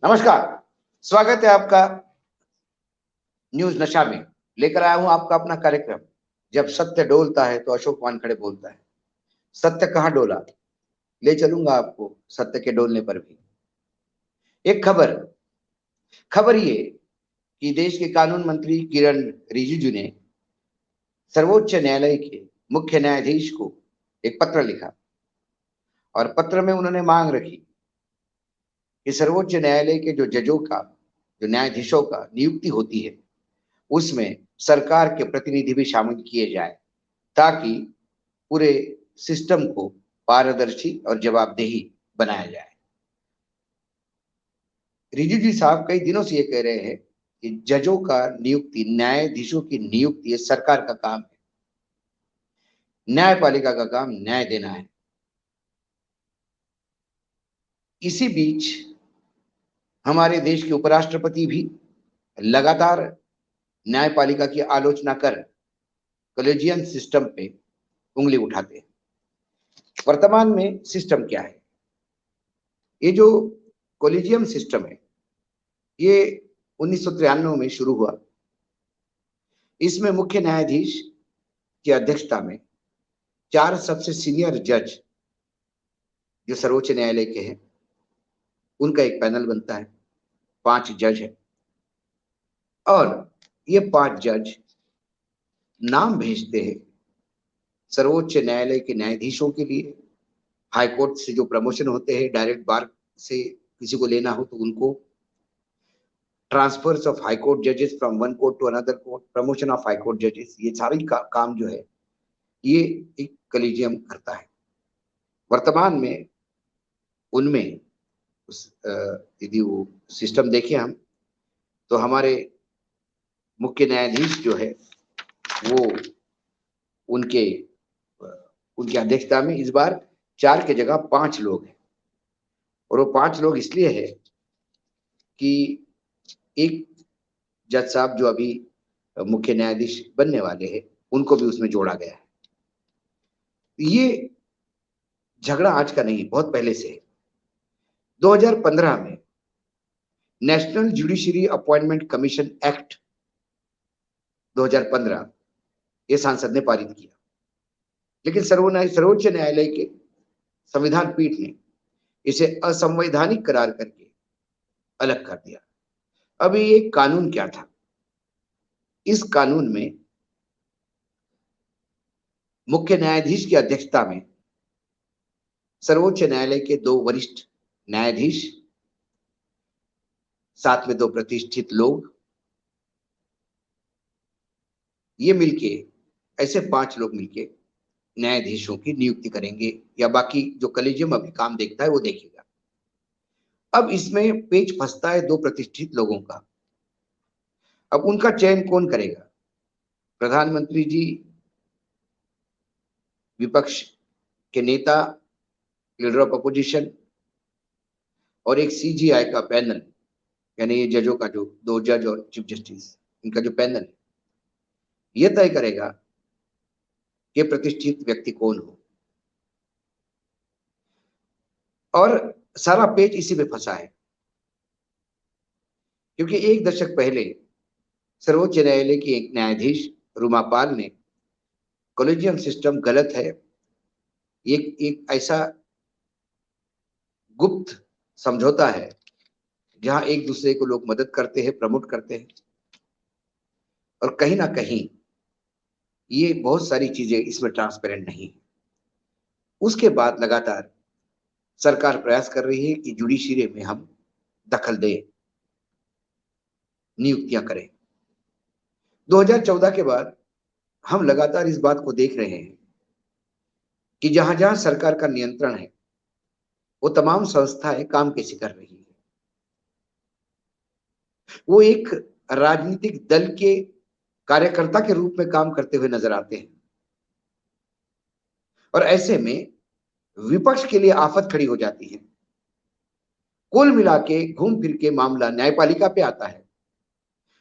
नमस्कार। स्वागत है आपका न्यूज नशा में। लेकर आया हूं आपका अपना कार्यक्रम। जब सत्य डोलता है तो अशोक वानखड़े बोलता है। सत्य कहाँ डोला, ले चलूंगा आपको सत्य के डोलने पर भी। एक खबर खबर ये कि देश के कानून मंत्री किरण रिजिजू ने सर्वोच्च न्यायालय के मुख्य न्यायाधीश को एक पत्र लिखा और पत्र में उन्होंने मांग रखी कि सर्वोच्च न्यायालय के जो न्यायाधीशों का नियुक्ति होती है उसमें सरकार के प्रतिनिधि भी शामिल किए जाए, ताकि पूरे सिस्टम को पारदर्शी और जवाबदेही बनाया जाए। रिजिजू साहब कई दिनों से ये कह रहे हैं कि जजों का नियुक्ति, न्यायाधीशों की नियुक्ति ये सरकार का काम है। न्यायपालिका का काम न्याय देना है। इसी बीच हमारे देश के उपराष्ट्रपति भी लगातार न्यायपालिका की आलोचना कर कॉलेजियन सिस्टम पे उंगली उठाते हैं। वर्तमान में सिस्टम क्या है? ये जो कॉलेजियम सिस्टम है ये 1993 में शुरू हुआ। इसमें मुख्य न्यायाधीश की अध्यक्षता में 4 सबसे सीनियर जज जो सर्वोच्च न्यायालय के हैं उनका एक पैनल बनता है। 5 जज है और ये 5 जज नाम भेजते हैं सर्वोच्च न्यायालय के न्यायाधीशों के लिए। हाई कोर्ट से जो प्रमोशन होते हैं, डायरेक्ट बार से किसी को लेना हो तो उनको, ट्रांसफर्स ऑफ हाई कोर्ट जजेस from one court to another court, promotion of high court जजेस, ये सारी काम जो है ये एक कॉलेजियम करता है। वर्तमान में उनमें यदि वो सिस्टम देखें हम, तो हमारे मुख्य न्यायाधीश जो है वो उनके उनकी अध्यक्षता में इस बार 4 के जगह 5 लोग हैं। और वो 5 लोग इसलिए है कि एक जज साहब जो अभी मुख्य न्यायाधीश बनने वाले हैं उनको भी उसमें जोड़ा गया है। ये झगड़ा आज का नहीं, बहुत पहले से है। 2015 में national judiciary appointment commission act 2015 ये सांसद ने पारित किया, लेकिन सर्वोच्च न्यायालय के संविधान पीठ ने इसे असंवैधानिक करार करके अलग कर दिया। अब ये कानून क्या था? इस कानून में मुख्य न्यायाधीश की अध्यक्षता में सर्वोच्च न्यायालय के 2 वरिष्ठ न्यायाधीश, साथ में 2 प्रतिष्ठित लोग, ये मिलके, ऐसे 5 लोग मिलके न्यायाधीशों की नियुक्ति करेंगे, या बाकी जो कॉलेजियम अभी काम देखता है वो देखेगा। अब इसमें पेच फंसता है 2 प्रतिष्ठित लोगों का। अब उनका चयन कौन करेगा? प्रधानमंत्री जी, विपक्ष के नेता, लीडर ऑफ अपोजिशन, और एक सीजीआई का पैनल, यानी ये जजों का जो 2 जज और चीफ जस्टिस, इनका जो पैनल है ये तय करेगा कि प्रतिष्ठित व्यक्ति कौन हो। और सारा पेच इसी में फंसा है, क्योंकि 1 दशक पहले सर्वोच्च न्यायालय की एक न्यायाधीश रूमा पाल ने कॉलेजियम सिस्टम गलत है, एक ऐसा गुप्त समझौता है जहां एक दूसरे को लोग मदद करते हैं, प्रमोट करते हैं, और कहीं ना कहीं ये बहुत सारी चीजें इसमें ट्रांसपेरेंट नहीं है। उसके बाद लगातार सरकार प्रयास कर रही है कि जुडिशरी में हम दखल दें, नियुक्तियां करें। 2014 के बाद हम लगातार इस बात को देख रहे हैं कि जहां जहां सरकार का नियंत्रण है वो तमाम संस्थाएं काम कैसे कर रही है। वो एक राजनीतिक दल के कार्यकर्ता के रूप में काम करते हुए नजर आते हैं, और ऐसे में विपक्ष के लिए आफत खड़ी हो जाती है। कुल मिला के घूम फिर के मामला न्यायपालिका पे आता है,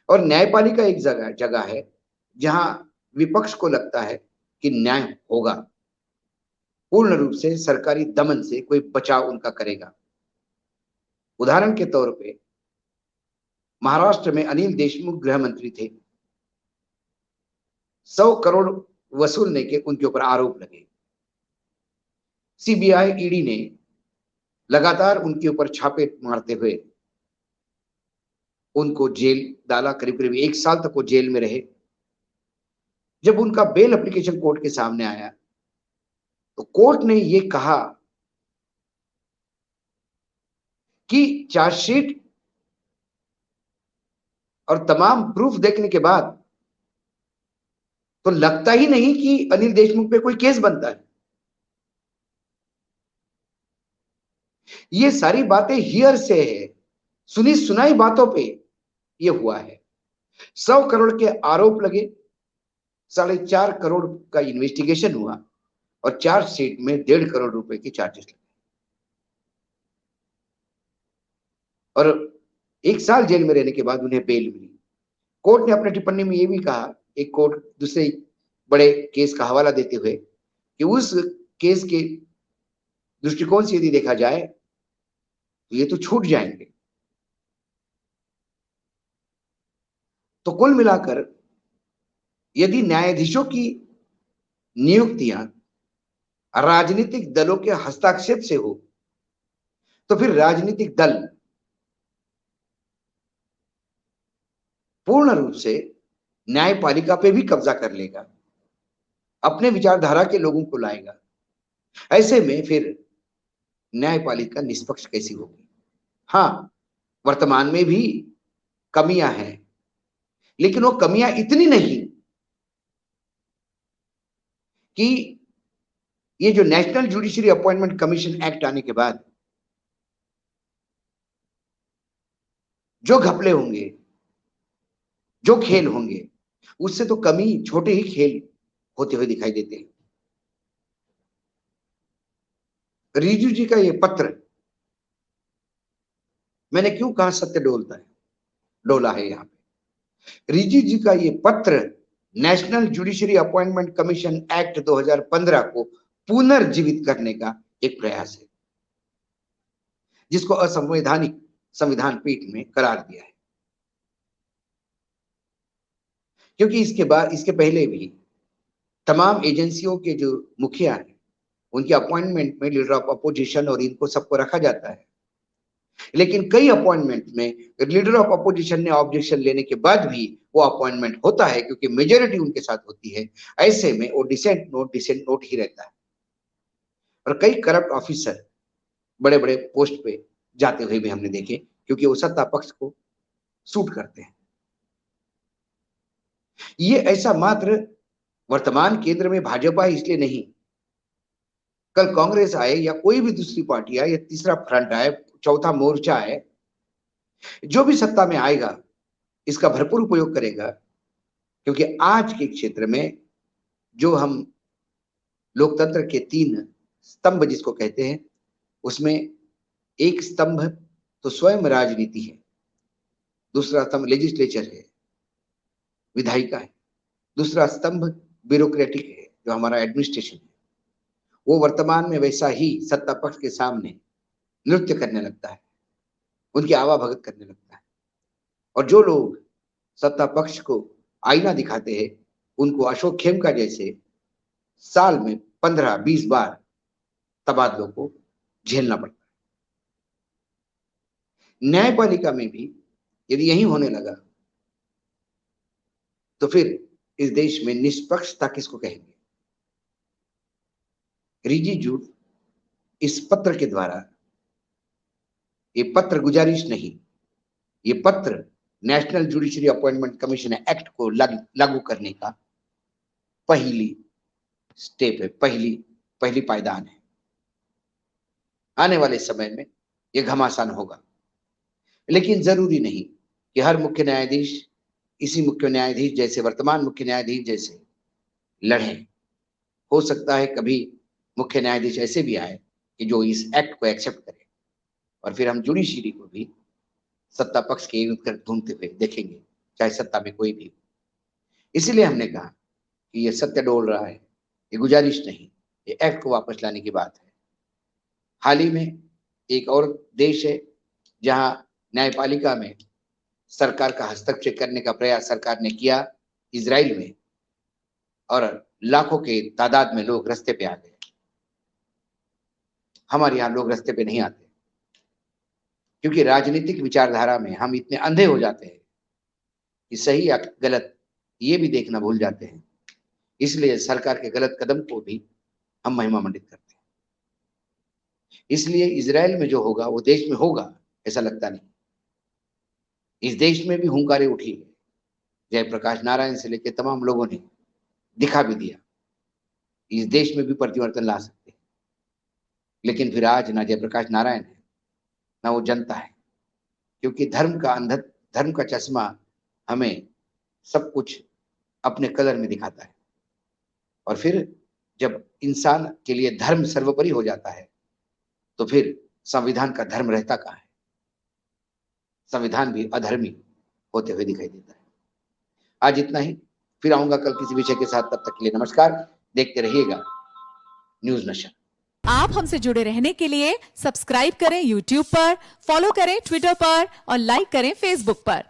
और न्यायपालिका एक जगह जगह है जहां विपक्ष को लगता है कि न्याय होगा, पूर्ण रूप से सरकारी दमन से कोई बचाव उनका करेगा। उदाहरण के तौर पे महाराष्ट्र में अनिल देशमुख गृह मंत्री थे। 100 करोड़ वसूलने के उनके ऊपर आरोप लगे। सीबीआई ईडी ने लगातार उनके ऊपर छापे मारते हुए उनको जेल डाला। करीब करीब 1 साल तक वो जेल में रहे। जब उनका बेल एप्लीकेशन कोर्ट के सामने आया तो कोर्ट ने ये कहा कि चार्जशीट और तमाम प्रूफ देखने के बाद तो लगता ही नहीं कि अनिल देशमुख पे कोई केस बनता है। ये सारी बातें हियर से है, सुनी सुनाई बातों पे ये हुआ है। 100 करोड़ के आरोप लगे, 4.5 करोड़ का इन्वेस्टिगेशन हुआ और चार्जशीट में 1.5 करोड़ रुपए के चार्जेस लगे और 1 साल जेल में रहने के बाद उन्हें बेल मिली। कोर्ट ने अपने टिप्पणी में यह भी कहा, एक कोर्ट दूसरे बड़े केस का हवाला देते हुए, कि उस केस के दृष्टिकोण से यदि देखा जाए तो ये तो छूट जाएंगे। तो कुल मिलाकर यदि न्यायाधीशों की नियुक्तियां राजनीतिक दलों के हस्तक्षेप से हो तो फिर राजनीतिक दल पूर्ण रूप से न्यायपालिका पे भी कब्जा कर लेगा, अपने विचारधारा के लोगों को लाएगा। ऐसे में फिर न्यायपालिका निष्पक्ष कैसी होगी? हाँ, वर्तमान में भी कमियां हैं, लेकिन वो कमियां इतनी नहीं कि ये जो national judiciary appointment commission act आने के बाद जो घपले होंगे, जो खेल होंगे, उससे तो कमी छोटे ही खेल होते हुए दिखाई देते हैं। रिजिजू जी का ये पत्र, मैंने क्यों कहा सत्य डोलता है, डोला है यहां पे। रिजिजू जी का ये पत्र national judiciary appointment commission act 2015 को पुनर्जीवित करने का एक प्रयास है, जिसको असंवैधानिक संविधान पीठ में करार दिया है। क्योंकि इसके बाद, इसके पहले भी तमाम एजेंसियों के जो मुखिया हैं, उनके अपॉइंटमेंट में लीडर ऑफ अपोजिशन और इनको सबको रखा जाता है, लेकिन कई अपॉइंटमेंट में लीडर ऑफ अपोजिशन ने ऑब्जेक्शन लेने के बाद भी वो अपॉइंटमेंट होता है, क्योंकि मेजोरिटी उनके साथ होती है। ऐसे में वो डिसेंट नोट ही रहता है और कई करप्ट ऑफिसर बड़े बड़े पोस्ट पे जाते हुए भी हमने देखे, क्योंकि वो सत्ता पक्ष को सूट करते हैं। ये ऐसा मात्र वर्तमान केंद्र में भाजपा है इसलिए नहीं, कल कांग्रेस आए या कोई भी दूसरी पार्टी आए या तीसरा फ्रंट आए, चौथा मोर्चा आए, जो भी सत्ता में आएगा इसका भरपूर उपयोग करेगा। क्योंकि आज के क्षेत्र में जो हम लोकतंत्र के 3 स्तंभ जिसको कहते हैं, उसमें एक स्तंभ तो स्वयं राजनीति है, दूसरा स्तंभ लेजिस्लेचर है, विधायिका है, दूसरा स्तंभ ब्यूरोक्रेटिक है जो हमारा एडमिनिस्ट्रेशन है। वो वर्तमान में वैसा ही सत्ता पक्ष के सामने नृत्य करने लगता है, उनकी आवा भगत करने लगता है। और जो लोग सत्ता पक्ष को आईना दिखाते हैं, उनको अशोक खेमका जैसे साल में 15-20 बार तबादलों को झेलना पड़ता है। न्यायपालिका में भी यदि यही होने लगा तो फिर इस देश में निष्पक्षता किसको कहेंगे? रिजिजू इस पत्र के द्वारा, ये पत्र गुजारिश नहीं, ये पत्र national judiciary appointment commission act को लागू करने का पहली स्टेप है, पहली पायदान है। आने वाले समय में यह घमासान होगा, लेकिन जरूरी नहीं कि हर मुख्य न्यायाधीश इसी मुख्य न्यायाधीश जैसे, वर्तमान मुख्य न्यायाधीश जैसे लड़े। हो सकता है कभी मुख्य न्यायाधीश ऐसे भी आए कि जो इस एक्ट को एक्सेप्ट करे और फिर हम जुडिशरी को भी सत्ता पक्ष के विरुद्ध कर ढूंढते हुए देखेंगे, चाहे सत्ता में कोई भी हो। इसीलिए हमने कहा कि ये सत्य डोल रहा है, ये गुजारिश नहीं, ये एक्ट को वापस लाने की बात है। हाल ही में एक और देश है जहां न्यायपालिका में सरकार का हस्तक्षेप करने का प्रयास सरकार ने किया इजराइल में, और लाखों के तादाद में लोग रास्ते पे आ गए। हमारे यहाँ लोग रास्ते पे नहीं आते, क्योंकि राजनीतिक विचारधारा में हम इतने अंधे हो जाते हैं कि सही या गलत ये भी देखना भूल जाते हैं। इसलिए सरकार के गलत कदम को भी हम महिमा मंडित करते हैं। इसलिए इजराइल में जो होगा वो देश में होगा ऐसा लगता नहीं। इस देश में भी हुंकारे उठी है। जयप्रकाश नारायण से लेकर तमाम लोगों ने दिखा भी दिया इस देश में भी परिवर्तन ला सकते हैं। लेकिन फिर आज ना जयप्रकाश नारायण है ना वो जनता है, क्योंकि धर्म का चश्मा हमें सब कुछ अपने कलर में दिखाता है। और फिर जब इंसान के लिए धर्म सर्वोपरि हो जाता है तो फिर संविधान का धर्म रहता कहाँ है? संविधान भी अधर्मी होते हुए दिखाई देता है। आज इतना ही, फिर आऊंगा कल किसी विषय के साथ। तब तक के लिए नमस्कार। देखते रहिएगा न्यूज नशा। आप हमसे जुड़े रहने के लिए सब्सक्राइब करें YouTube पर, फॉलो करें ट्विटर पर और लाइक करें Facebook पर।